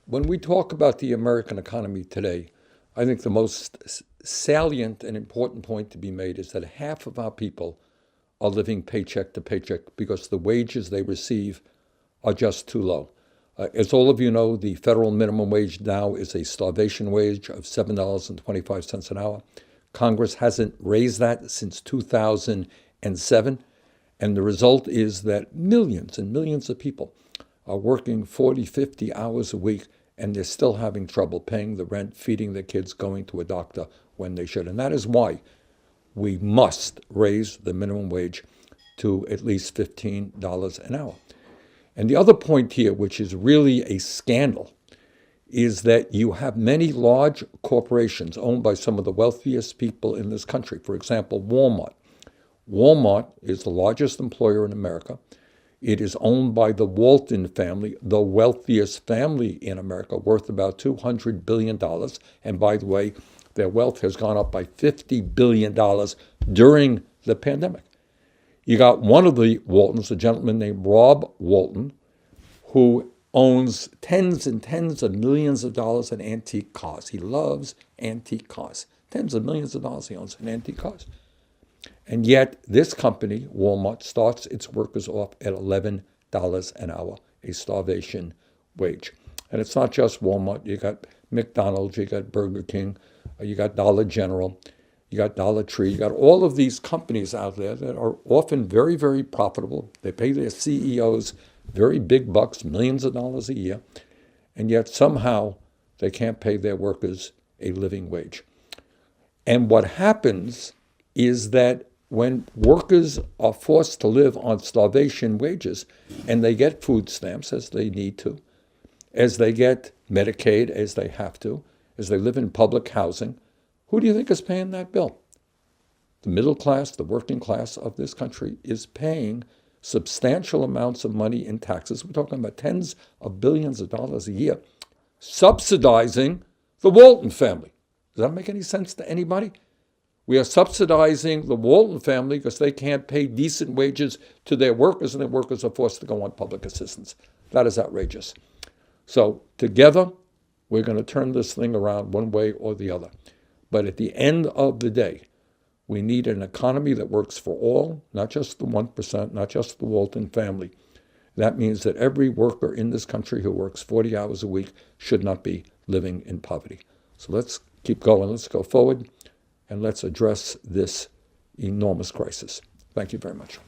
When we talk about the American economy today, I think the most salient and important point to be made is that half of our people are living paycheck to paycheck because the wages they receive are just too low. As all of you know, the federal minimum wage now is a starvation wage of $7.25 an hour. Congress hasn't raised that since 2007. And the result is that millions and millions of people are working 40, 50 hours a week, and they're still having trouble paying the rent, feeding their kids, going to a doctor when they should. And that is why we must raise the minimum wage to at least $15 an hour. And the other point here, which is really a scandal, is that you have many large corporations owned by some of the wealthiest people in this country. For example, Walmart. Walmart is the largest employer in America. It is owned by the Walton family, the wealthiest family in America, worth about $200 billion. And by the way, their wealth has gone up by $50 billion during the pandemic. You got one of the Waltons, a gentleman named Rob Walton, who owns tens and tens of millions of dollars in antique cars. He loves antique cars. Tens of millions of dollars he owns in antique cars. And yet this company, Walmart, starts its workers off at $11 an hour, a starvation wage. And it's not just Walmart. You got McDonald's, you got Burger King, you got Dollar General, you got Dollar Tree, you got all of these companies out there that are often very, very profitable. They pay their CEOs very big bucks, millions of dollars a year, and yet somehow they can't pay their workers a living wage. And what happens is that when workers are forced to live on starvation wages and they get food stamps as they need to, as they get Medicaid as they have to, as they live in public housing, who do you think is paying that bill? The middle class, the working class of this country is paying substantial amounts of money in taxes. We're talking about tens of billions of dollars a year, subsidizing the Walton family. Does that make any sense to anybody? We are subsidizing the Walton family because they can't pay decent wages to their workers, and their workers are forced to go on public assistance. That is outrageous. So together, we're going to turn this thing around one way or the other. But at the end of the day, we need an economy that works for all, not just the 1%, not just the Walton family. That means that every worker in this country who works 40 hours a week should not be living in poverty. So let's keep going. Let's go forward, and let's address this enormous crisis. Thank you very much.